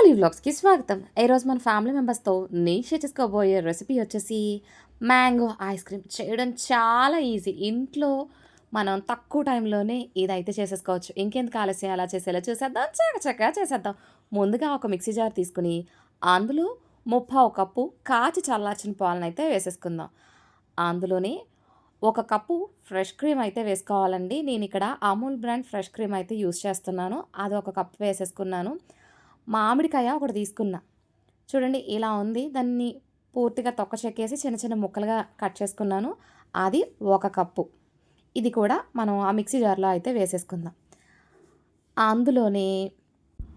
ఓలీ వ్లాగ్స్‌కి స్వాగతం. ఈరోజు మన ఫ్యామిలీ మెంబర్స్‌తో నేను షేర్ చేసుకోబోయే రెసిపీ వచ్చేసి మ్యాంగో ఐస్ క్రీమ్. చేయడం చాలా ఈజీ. ఇంట్లో మనం తక్కువ టైంలోనే ఇదైతే చేసేసుకోవచ్చు. ఇంకెందుకు ఆలస్యం అలా చేసేలా చూసేద్దాం. చకచకా చేసేద్దాం. ముందుగా ఒక మిక్సీ జార్ తీసుకొని అందులో ముప్పావు కప్పు కాచి చల్లార్చిన పాలనైతే వేసేసుకుందాం. అందులోనే ఒక కప్పు ఫ్రెష్ క్రీమ్ అయితే వేసుకోవాలండి. నేనిక్కడ అమూల్ బ్రాండ్ ఫ్రెష్ క్రీమ్ అయితే యూజ్ చేస్తున్నాను. అది ఒక కప్ వేసేసుకున్నాను. మామిడికాయ ఒకటి తీసుకున్నా. చూడండి ఇలా ఉంది. దాన్ని పూర్తిగా తొక్క చెక్కేసి చిన్న చిన్న ముక్కలుగా కట్ చేసుకున్నాను. అది ఒక కప్పు. ఇది కూడా మనం ఆ మిక్సీ జార్‌లో అయితే వేసేసుకుందాం. అందులోనే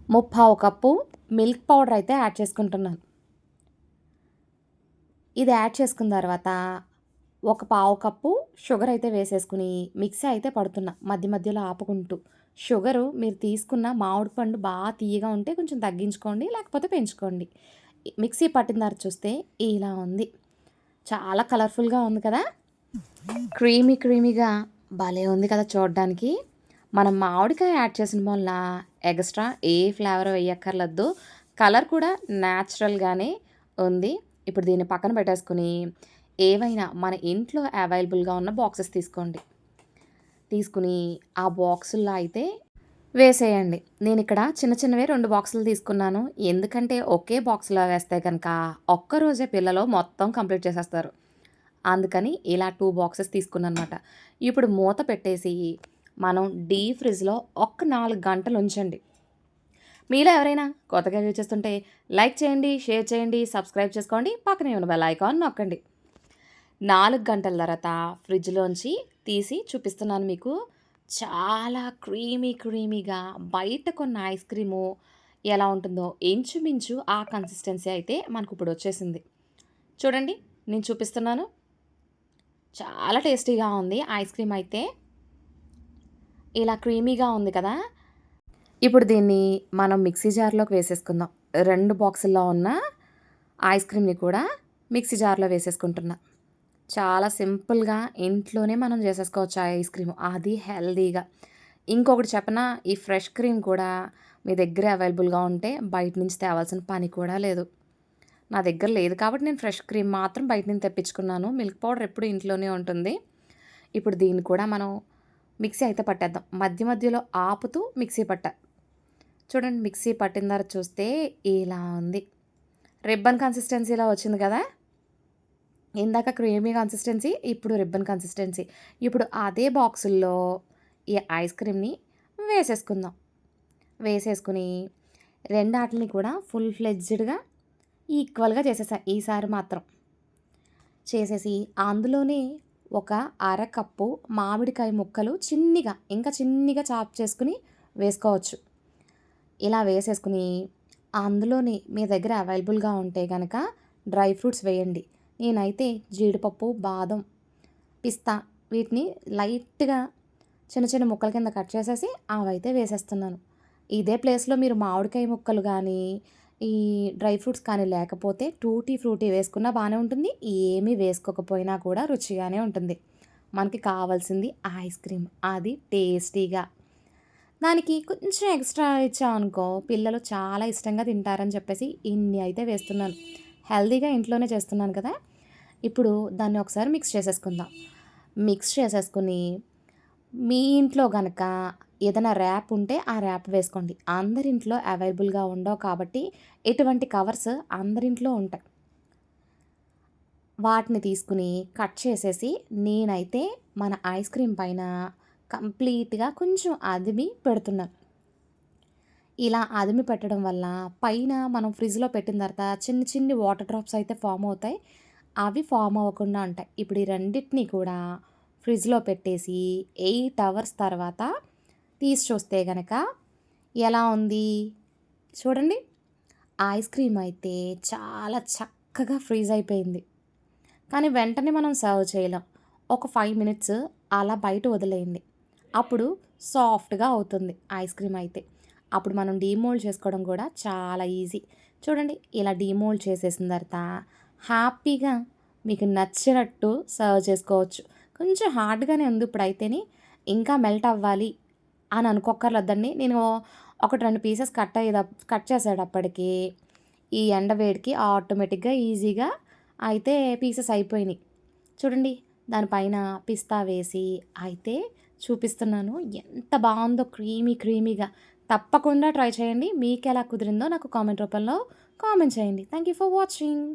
ముప్పావు కప్పు మిల్క్ పౌడర్ అయితే యాడ్ చేసుకుంటున్నాను. ఇది యాడ్ చేసుకున్న తర్వాత ఒక పావు కప్పు షుగర్ అయితే వేసేసుకుని మిక్సీ అయితే పడుతున్నా మధ్య మధ్యలో ఆపుకుంటూ. షుగరు మీరు తీసుకున్న మామిడి పండు బాగా తియ్యగా ఉంటే కొంచెం తగ్గించుకోండి, లేకపోతే పెంచుకోండి. మిక్సీ పట్టిన తర్వాత చూస్తే ఇలా ఉంది. చాలా కలర్‌ఫుల్‌గా ఉంది కదా! క్రీమీ క్రీమీగా భలే ఉంది కదా చూడడానికి. మనం మామిడికాయ యాడ్ చేసిన వల్ల ఎక్స్‌ట్రా ఏ ఫ్లేవర్ వేయక్కర్లేదు. కలర్ కూడా న్యాచురల్‌గానే ఉంది. ఇప్పుడు దీన్ని పక్కన పెట్టేసుకొని ఏవైనా మన ఇంట్లో అవైలబుల్‌గా ఉన్న బాక్సెస్ తీసుకోండి. తీసుకుని ఆ బాక్సుల్లో అయితే వేసేయండి. నేనిక్కడ చిన్న చిన్నవే 2 బాక్సులు తీసుకున్నాను. ఎందుకంటే ఒకే బాక్స్‌లో వేస్తే గనక ఒక్కరోజే పిల్లలు మొత్తం కంప్లీట్ చేసేస్తారు. అందుకని ఇలా 2 బాక్సెస్ తీసుకున్నాననమాట. ఇప్పుడు మూత పెట్టేసి మనం డీప్ ఫ్రిడ్జ్‌లో ఒక 4 గంటలు ఉంచండి. మీలో ఎవరైనా కొత్తగా వ్యూ చేస్తుంటే లైక్ చేయండి, షేర్ చేయండి, సబ్స్క్రైబ్ చేసుకోండి. పక్కనే ఉన్న బెల్ ఐకాన్ నొక్కండి. 4 గంటల తర్వాత ఫ్రిడ్జ్‌లోంచి తీసి చూపిస్తున్నాను మీకు. చాలా క్రీమీగా బయట కొన్న ఐస్ క్రీము ఎలా ఉంటుందో ఇంచుమించు ఆ కన్సిస్టెన్సీ అయితే మనకిప్పుడు వచ్చేసింది. చూడండి నేను చూపిస్తున్నాను. చాలా టేస్టీగా ఉంది ఐస్ క్రీమ్ అయితే. ఇలా క్రీమీగా ఉంది కదా! ఇప్పుడు దీన్ని మనం మిక్సీ జార్‌లోకి వేసేసుకుందాం. 2 బాక్సుల్లో ఉన్న ఐస్ క్రీమ్‌ని కూడా మిక్సీ జార్‌లో వేసేసుకుంటున్నా. చాలా సింపుల్‌గా ఇంట్లోనే మనం చేసేసుకోవచ్చు ఆ ఐస్ క్రీమ్. అది హెల్తీగా. ఇంకొకటి చెప్పనా? ఈ ఫ్రెష్ క్రీమ్ కూడా మీ దగ్గర అవైలబుల్‌గా ఉంటే బయట నుంచి తేవాల్సిన పని కూడా లేదు. నా దగ్గర లేదు కాబట్టి నేను ఫ్రెష్ క్రీమ్ మాత్రం బయట నుంచి తెప్పించుకున్నాను. మిల్క్ పౌడర్ ఎప్పుడు ఇంట్లోనే ఉంటుంది. ఇప్పుడు దీన్ని కూడా మనం మిక్సీ అయితే పట్టేద్దాం. మధ్య మధ్యలో ఆపుతూ మిక్సీ పట్టా. చూడండి మిక్సీ పట్టిన తర్వాత చూస్తే ఇలా ఉంది. రిబ్బన్ కన్సిస్టెన్సీలో వచ్చింది కదా! ఇందాక క్రీమీ కన్సిస్టెన్సీ, ఇప్పుడు రిబ్బన్ కన్సిస్టెన్సీ. ఇప్పుడు అదే బాక్సుల్లో ఈ ఐస్ క్రీమ్‌ని వేసేసుకుందాం. వేసేసుకొని రెండాటిని కూడా ఫుల్ ఫ్లెడ్జ్డ్‌గా ఈక్వల్‌గా చేసేసా ఈసారి మాత్రం. చేసేసి అందులోనే ఒక అరకప్పు మామిడికాయ ముక్కలు చిన్నిగా, ఇంకా చిన్నిగా చాప్ చేసుకొని వేసుకోవచ్చు. ఇలా వేసేసుకుని అందులోని మీ దగ్గర అవైలబుల్‌గా ఉంటే గనక డ్రై ఫ్రూట్స్ వేయండి. నేనైతే జీడిపప్పు, బాదం, పిస్తా వీటిని లైట్‌గా చిన్న చిన్న ముక్కల కింద కట్ చేసేసి అవైతే వేసేస్తున్నాను. ఇదే ప్లేస్‌లో మీరు మామిడికాయ ముక్కలు గానీ, ఈ డ్రై ఫ్రూట్స్ కానీ లేకపోతే టూటీ ఫ్రూటీ వేసుకున్నా బానే ఉంటుంది. ఏమీ వేసుకోకపోయినా కూడా రుచిగానే ఉంటుంది. మనకి కావాల్సింది ఐస్ క్రీమ్. అది టేస్టీగా. దానికి కొంచెం ఎక్స్‌ట్రా ఇచ్చామనుకో పిల్లలు చాలా ఇష్టంగా తింటారని చెప్పేసి ఇన్ని అయితే వేస్తున్నాను. హెల్తీగా ఇంట్లోనే చేస్తున్నాను కదా! ఇప్పుడు దాన్ని ఒకసారి మిక్స్ చేసేసుకుందాం. మిక్స్ చేసేసుకొని మీ ఇంట్లో గనక ఏదైనా ర్యాప్ ఉంటే ఆ ర్యాప్ వేసుకోండి. అందరింట్లో అవైలబుల్‌గా ఉండవు కాబట్టి ఇటువంటి కవర్స్ అందరింట్లో ఉంటాయి. వాటిని తీసుకొని కట్ చేసేసి నేనైతే మన ఐస్ క్రీమ్ పైన కంప్లీట్‌గా కొంచెం అదిమి పెడుతున్నాను. ఇలా అదిమి పెట్టడం వల్ల పైన మనం ఫ్రిడ్జ్‌లో పెట్టిన తర్వాత చిన్ని చిన్ని వాటర్ డ్రాప్స్ అయితే ఫార్మ్ అవుతాయి. అవి ఫార్మ్ అవ్వకుండా ఉంటాయి. ఇప్పుడు ఈ రెండిటిని కూడా ఫ్రిడ్జ్‌లో పెట్టేసి 8 అవర్స్ తర్వాత తీసి చూస్తే గనక ఎలా ఉంది? చూడండి. ఐస్ క్రీమ్ అయితే చాలా చక్కగా ఫ్రీజ్ అయిపోయింది. కానీ వెంటనే మనం సర్వ్ చేయలేం. ఒక 5 మినిట్స్ అలా బయట వదిలేయండి. అప్పుడు సాఫ్ట్‌గా అవుతుంది ఐస్ క్రీమ్ అయితే. అప్పుడు మనం డీమోల్డ్ చేసుకోవడం కూడా చాలా ఈజీ. చూడండి ఇలా డీమోల్డ్ చేసేసిన తర్వాత హ్యాపీగా మీకు నచ్చినట్టు సర్వ్ చేసుకోవచ్చు. కొంచెం హార్డ్‌గానే ఉంది ఇప్పుడైతేని. ఇంకా మెల్ట్ అవ్వాలి అని అనుకోక్కర్లేదండి. నేను ఒకటి 2 పీసెస్ కట్ చేసేటప్పటికి ఈ ఎండ వేడికి ఆటోమేటిక్‌గా ఈజీగా అయితే పీసెస్ అయిపోయినాయి. చూడండి దానిపైన పిస్తా వేసి అయితే చూపిస్తున్నాను. ఎంత బావుందో క్రీమీగా. తప్పకుండా ట్రై చేయండి. మీకెలా కుదిరిందో నాకు కామెంట్ రూపంలో కామెంట్ చేయండి. Thank you for watching.